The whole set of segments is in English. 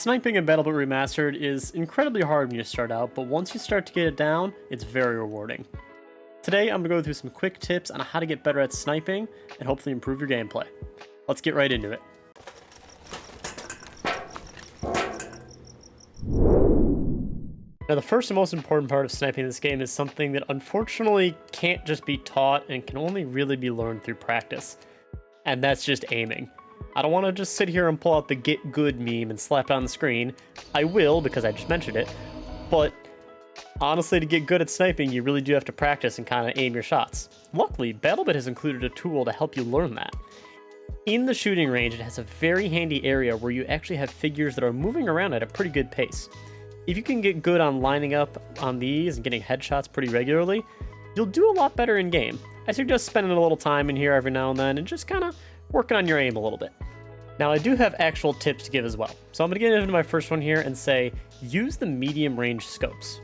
Sniping in BattleBit Remastered is incredibly hard when you start out, but once you start to get it down, it's very rewarding. Today, I'm going to go through some quick tips on how to get better at sniping and hopefully improve your gameplay. Let's get right into it. Now, the first and most important part of sniping in this game is something that unfortunately can't just be taught and can only really be learned through practice, and that's just aiming. I don't want to just sit here and pull out the get good meme and slap it on the screen. I will, because I just mentioned it, but honestly, to get good at sniping, you really do have to practice and kind of aim your shots. Luckily, BattleBit has included a tool to help you learn that. In the shooting range, it has a very handy area where you actually have figures that are moving around at a pretty good pace. If you can get good on lining up on these and getting headshots pretty regularly, you'll do a lot better in game. I suggest spending a little time in here every now and then and just kind of working on your aim a little bit. Now, I do have actual tips to give as well. So I'm going to get into my first one here and say, use the medium range scopes.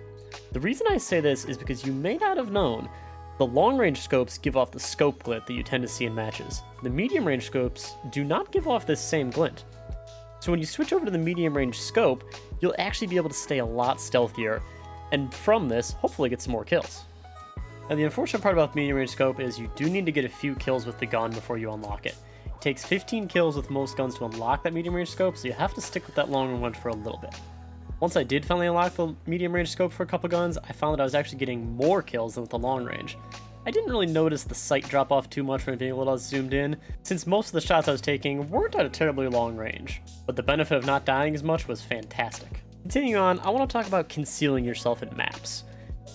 The reason I say this is because you may not have known, the long range scopes give off the scope glint that you tend to see in matches. The medium range scopes do not give off this same glint. So when you switch over to the medium range scope, you'll actually be able to stay a lot stealthier, and from this, hopefully get some more kills. Now, the unfortunate part about the medium range scope is you do need to get a few kills with the gun before you unlock it. It takes 15 kills with most guns to unlock that medium range scope, so you have to stick with that long range for a little bit. Once I did finally unlock the medium range scope for a couple guns, I found that I was actually getting more kills than with the long range. I didn't really notice the sight drop off too much from being a little zoomed in, since most of the shots I was taking weren't at a terribly long range, but the benefit of not dying as much was fantastic. Continuing on, I want to talk about concealing yourself in maps.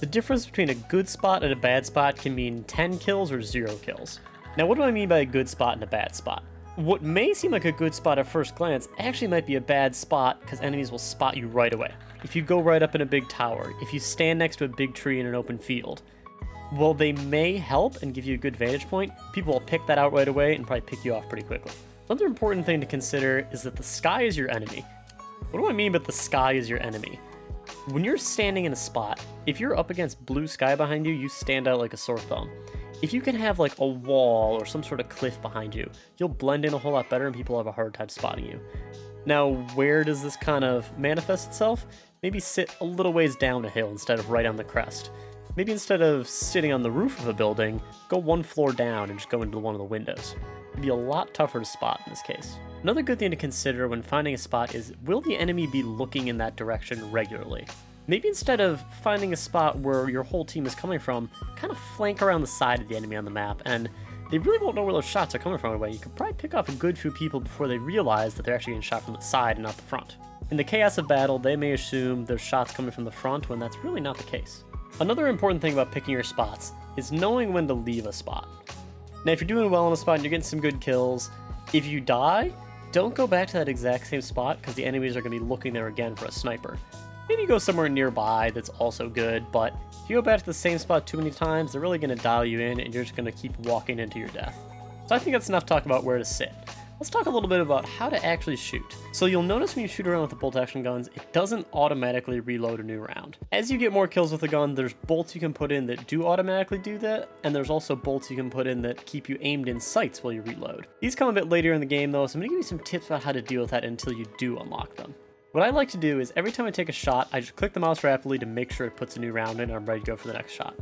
The difference between a good spot and a bad spot can mean 10 kills or 0 kills. Now, what do I mean by a good spot and a bad spot? What may seem like a good spot at first glance actually might be a bad spot because enemies will spot you right away. If you go right up in a big tower, if you stand next to a big tree in an open field, while they may help and give you a good vantage point, people will pick that out right away and probably pick you off pretty quickly. Another important thing to consider is that the sky is your enemy. What do I mean by the sky is your enemy? When you're standing in a spot, if you're up against blue sky behind you, you stand out like a sore thumb. If you can have like a wall or some sort of cliff behind you, you'll blend in a whole lot better and people have a hard time spotting you. Now, where does this kind of manifest itself? Maybe sit a little ways down a hill instead of right on the crest. Maybe instead of sitting on the roof of a building, go one floor down and just go into one of the windows. It'd be a lot tougher to spot in this case. Another good thing to consider when finding a spot is, will the enemy be looking in that direction regularly? Maybe instead of finding a spot where your whole team is coming from, kind of flank around the side of the enemy on the map, and they really won't know where those shots are coming from anyway. You could probably pick off a good few people before they realize that they're actually getting shot from the side and not the front. In the chaos of battle, they may assume there's shots coming from the front when that's really not the case. Another important thing about picking your spots is knowing when to leave a spot. Now, if you're doing well in a spot and you're getting some good kills, if you die, don't go back to that exact same spot because the enemies are going to be looking there again for a sniper. Maybe go somewhere nearby that's also good, but if you go back to the same spot too many times, they're really going to dial you in and you're just going to keep walking into your death. So I think that's enough talk about where to sit. Let's talk a little bit about how to actually shoot. So you'll notice when you shoot around with the bolt action guns, it doesn't automatically reload a new round. As you get more kills with the gun, there's bolts you can put in that do automatically do that, and there's also bolts you can put in that keep you aimed in sights while you reload. These come a bit later in the game though, so I'm going to give you some tips about how to deal with that until you do unlock them. What I like to do is every time I take a shot, I just click the mouse rapidly to make sure it puts a new round in and I'm ready to go for the next shot.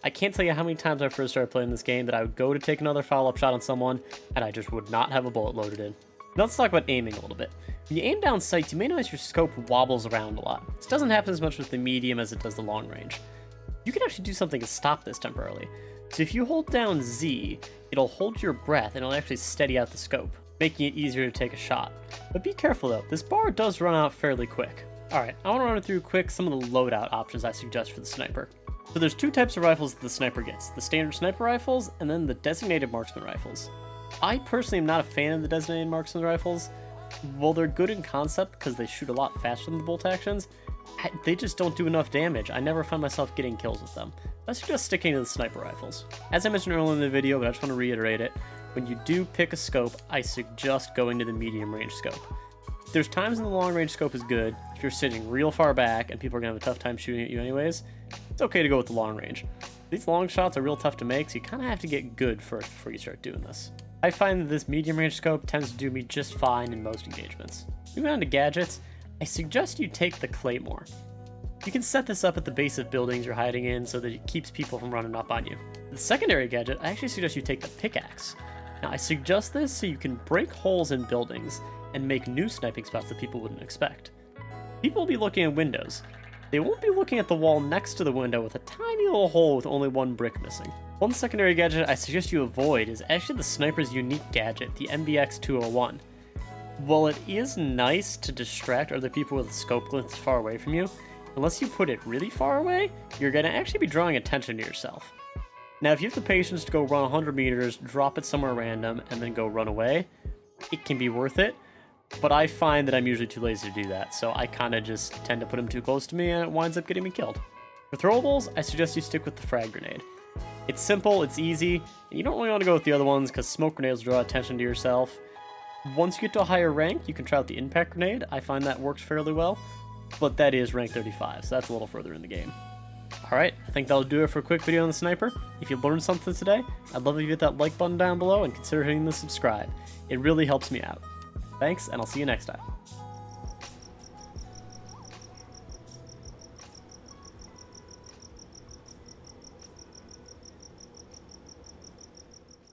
I can't tell you how many times I first started playing this game that I would go to take another follow-up shot on someone and I just would not have a bullet loaded in. Now let's talk about aiming a little bit. When you aim down sights, you may notice your scope wobbles around a lot. This doesn't happen as much with the medium as it does the long range. You can actually do something to stop this temporarily. So if you hold down Z, it'll hold your breath and it'll actually steady out the scope, making it easier to take a shot. But be careful though, this bar does run out fairly quick. Alright, I want to run through quick some of the loadout options I suggest for the sniper. So there's two types of rifles that the sniper gets, the standard sniper rifles and then the designated marksman rifles. I personally am not a fan of the designated marksman rifles. While they're good in concept because they shoot a lot faster than the bolt actions, they just don't do enough damage. I never find myself getting kills with them. I suggest sticking to the sniper rifles. As I mentioned earlier in the video, but I just want to reiterate it, when you do pick a scope, I suggest going to the medium range scope. There's times when the long range scope is good. If you're sitting real far back and people are going to have a tough time shooting at you anyways, it's okay to go with the long range. These long shots are real tough to make, so you kind of have to get good first before you start doing this. I find that this medium range scope tends to do me just fine in most engagements. Moving on to gadgets, I suggest you take the Claymore. You can set this up at the base of buildings you're hiding in so that it keeps people from running up on you. The secondary gadget, I actually suggest you take the Pickaxe. Now, I suggest this so you can break holes in buildings and make new sniping spots that people wouldn't expect. People will be looking at windows. They won't be looking at the wall next to the window with a tiny little hole with only one brick missing. One secondary gadget I suggest you avoid is actually the sniper's unique gadget, the MBX 201. While it is nice to distract other people with a scope glints far away from you, unless you put it really far away, you're going to actually be drawing attention to yourself. Now, if you have the patience to go run 100 meters, drop it somewhere random, and then go run away, it can be worth it, but I find that I'm usually too lazy to do that, so I kind of just tend to put them too close to me and it winds up getting me killed. For throwables, I suggest you stick with the frag grenade. It's simple, it's easy, and you don't really want to go with the other ones because smoke grenades draw attention to yourself. Once you get to a higher rank, you can try out the impact grenade. I find that works fairly well, but that is rank 35, so that's a little further in the game. Alright, I think that'll do it for a quick video on the sniper. If you learned something today, I'd love if you hit that like button down below and consider hitting the subscribe. It really helps me out. Thanks, and I'll see you next time.